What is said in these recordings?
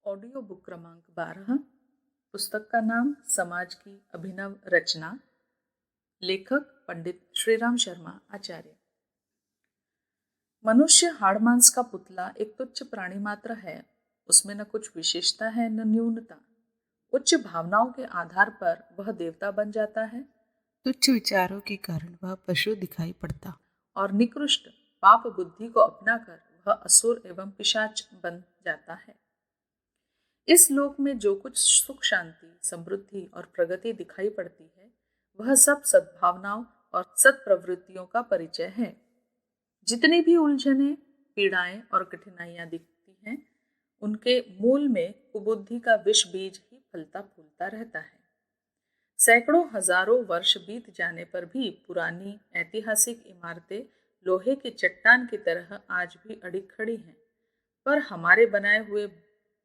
Audio book क्रमांक 12। पुस्तक का नाम समाज की अभिनव रचना। लेखक पंडित श्रीराम शर्मा आचार्य। मनुष्य हाड़ मांस का पुतला एक तुच्छ प्राणी मात्र है। उसमें न कुछ विशेषता है न न्यूनता। उच्च भावनाओं के आधार पर वह देवता बन जाता है, तुच्छ विचारों के कारण वह पशु दिखाई पड़ता, और निकृष्ट पाप बुद्धि को अपनाकर वह असुर एवं पिशाच बन जाता है। इस लोक में जो कुछ सुख, शांति, समृद्धि और प्रगति दिखाई पड़ती है, वह सब सद्भावनाओं और सत्प्रवृत्तियों का परिचय है। जितनी भी उलझनें, पीड़ाएं और कठिनाइयां दिखती हैं, उनके मूल में कुबुद्धि का विष बीज ही फलता फूलता रहता है। सैकड़ों हजारों वर्ष बीत जाने पर भी पुरानी ऐतिहासिक इमारतें लोहे की चट्टान की तरह आज भी अड़ी खड़ी हैं, पर हमारे बनाए हुए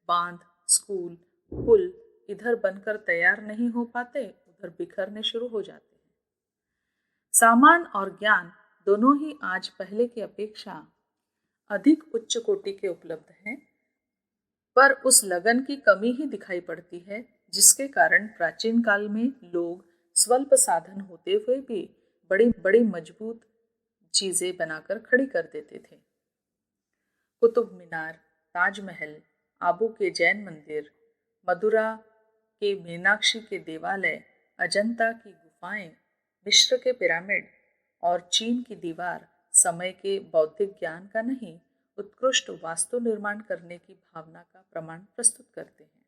बांध, स्कूल, पुल इधर बनकर तैयार नहीं हो पाते, उधर बिखरने शुरू हो जाते हैं। सामान और ज्ञान दोनों ही आज पहले की अपेक्षा अधिक उच्च कोटि के उपलब्ध हैं, पर उस लगन की कमी ही दिखाई पड़ती है जिसके कारण प्राचीन काल में लोग स्वल्प साधन होते हुए भी बड़ी बड़ी मजबूत चीजें बनाकर खड़ी कर देते थे। कुतुब मीनार, ताजमहल, आबू के जैन मंदिर, मदुरा के मीनाक्षी के देवालय, अजंता की गुफाएं, मिस्र के पिरामिड और चीन की दीवार समय के बौद्धिक ज्ञान का नहीं, उत्कृष्ट वास्तु निर्माण करने की भावना का प्रमाण प्रस्तुत करते हैं।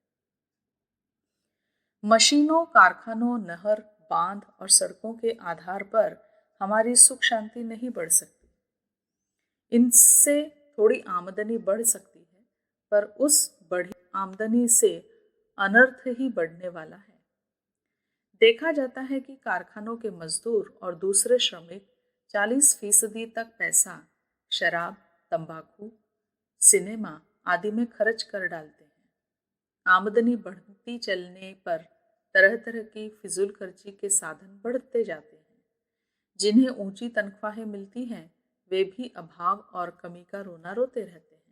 मशीनों, कारखानों, नहर, बांध और सड़कों के आधार पर हमारी सुख शांति नहीं बढ़ सकती। इनसे थोड़ी आमदनी बढ़ सकती है, पर उस बढ़ी आमदनी से अनर्थ ही बढ़ने वाला है। देखा जाता है कि कारखानों के मजदूर और दूसरे श्रमिक 40% तक पैसा शराब, तंबाकू, सिनेमा आदि में खर्च कर डालते हैं। आमदनी बढ़ती चलने पर तरह तरह की फिजूल खर्ची के साधन बढ़ते जाते हैं। जिन्हें ऊंची तनख्वाहें मिलती हैं, वे भी अभाव और कमी का रोना रोते रहते हैं।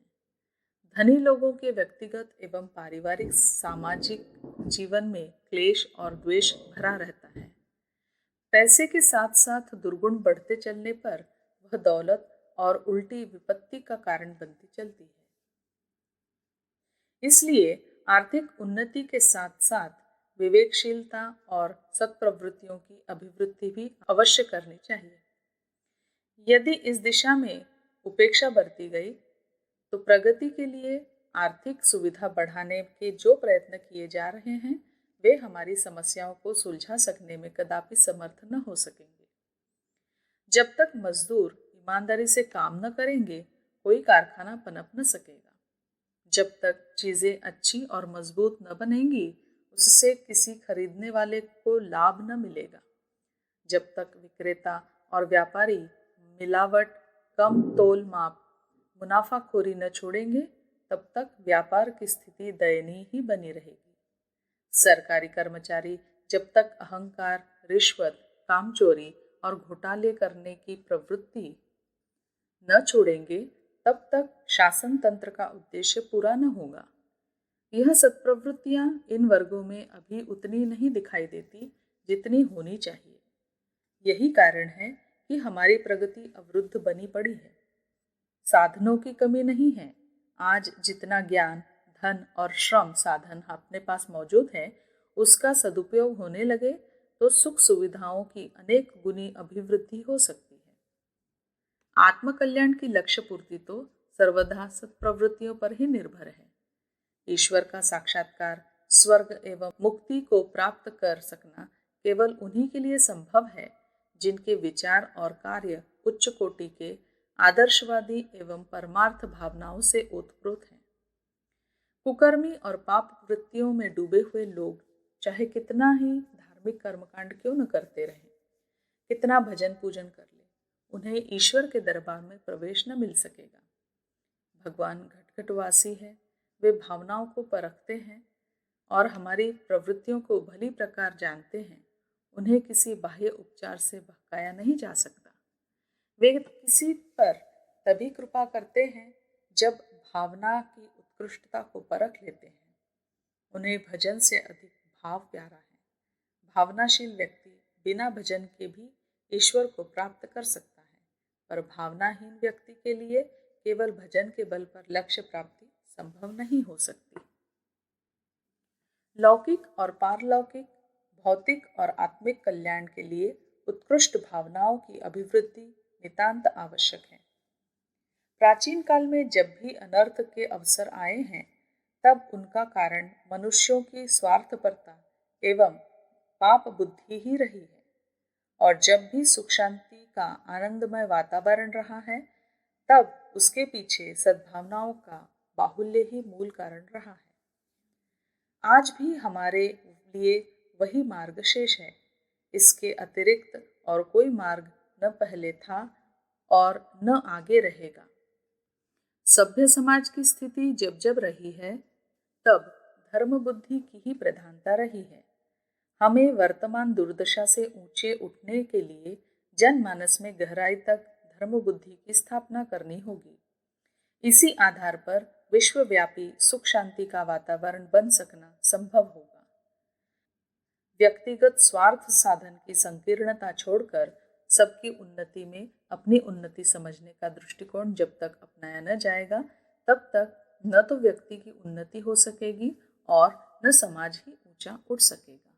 धनी लोगों के व्यक्तिगत एवं पारिवारिक सामाजिक जीवन में क्लेश और द्वेष भरा रहता है। पैसे के साथ साथ दुर्गुण बढ़ते चलने पर वह दौलत और उल्टी विपत्ति का कारण बनती चलती है। इसलिए आर्थिक उन्नति के साथ साथ विवेकशीलता और सत्प्रवृत्तियों की अभिवृद्धि भी अवश्य करनी चाहिए। यदि इस दिशा में उपेक्षा बरती गई तो प्रगति के लिए आर्थिक सुविधा बढ़ाने के जो प्रयत्न किए जा रहे हैं, वे हमारी समस्याओं को सुलझा सकने में कदापि समर्थ न हो सकेंगे। जब तक मजदूर ईमानदारी से काम न करेंगे, कोई कारखाना पनप न सकेगा। जब तक चीजें अच्छी और मजबूत न बनेंगी, उससे किसी खरीदने वाले को लाभ न मिलेगा। जब तक विक्रेता और व्यापारी मिलावट, कम तोल माप, मुनाफाखोरी न छोड़ेंगे, तब तक व्यापार की स्थिति दयनीय ही बनी रहेगी। सरकारी कर्मचारी जब तक अहंकार, रिश्वत, कामचोरी और घोटाले करने की प्रवृत्ति न छोड़ेंगे, तब तक शासन तंत्र का उद्देश्य पूरा न होगा। यह सत्प्रवृत्तियां इन वर्गों में अभी उतनी नहीं दिखाई देती जितनी होनी चाहिए। यही कारण है कि हमारी प्रगति अवरुद्ध बनी पड़ी है। साधनों की कमी नहीं है। आज जितना ज्ञान, धन और श्रम साधन अपने पास मौजूद है, उसका सदुपयोग होने लगे तो सुख सुविधाओं की अनेक गुनी अभिवृद्धि हो सकती है। आत्मकल्याण की लक्ष्य पूर्ति तो सर्वदा सत्प्रवृत्तियों पर ही निर्भर है। ईश्वर का साक्षात्कार, स्वर्ग एवं मुक्ति को प्राप्त कर सकना केवल उन्हीं के लिए संभव है जिनके विचार और कार्य उच्च कोटि के आदर्शवादी एवं परमार्थ भावनाओं से ओतप्रोत हैं। कुकर्मी और पाप वृत्तियों में डूबे हुए लोग चाहे कितना ही धार्मिक कर्मकांड क्यों न करते रहें, कितना भजन पूजन कर ले, उन्हें ईश्वर के दरबार में प्रवेश न मिल सकेगा। भगवान घटघटवासी है, वे भावनाओं को परखते हैं और हमारी प्रवृत्तियों को भली प्रकार जानते हैं। उन्हें किसी बाह्य उपचार से बहकाया नहीं जा सकता। वे किसी पर तभी कृपा करते हैं जब भावना की उत्कृष्टता को परख लेते हैं। उन्हें भजन से अधिक भाव प्यारा है। भावनाशील व्यक्ति बिना भजन के भी ईश्वर को प्राप्त कर सकता है, पर भावनाहीन व्यक्ति के लिए केवल भजन के बल पर लक्ष्य प्राप्ति संभव नहीं हो सकती। लौकिक और पारलौकिक, भौतिक और आत्मिक कल्याण के लिए उत्कृष्ट भावनाओं की अभिवृद्धि नितांत आवश्यक है। प्राचीन काल में जब भी अनर्थ के अवसर आए हैं, तब उनका कारण मनुष्यों की स्वार्थपरता एवं पाप बुद्धि ही रही है, और जब भी सुख शांति का आनंदमय वातावरण रहा है, तब उसके पीछे सद्भावनाओं का बाहुल्य ही मूल कारण रहा है। आज भी हमारे लिए वही मार्ग शेष है। इसके अतिरिक्त और कोई मार्ग न पहले था और न आगे रहेगा। सभ्य समाज की स्थिति जब जब रही है, तब धर्म बुद्धि की ही प्रधानता रही है। हमें वर्तमान दुर्दशा से ऊंचे उठने के लिए जनमानस में गहराई तक धर्म बुद्धि की स्थापना करनी होगी। इसी आधार पर विश्वव्यापी सुख शांति का वातावरण बन सकना संभव होगा। व्यक्तिगत स्वार्थ साधन की संकीर्णता छोड़कर सबकी उन्नति में अपनी उन्नति समझने का दृष्टिकोण जब तक अपनाया न जाएगा, तब तक न तो व्यक्ति की उन्नति हो सकेगी और न समाज ही ऊंचा उठ सकेगा।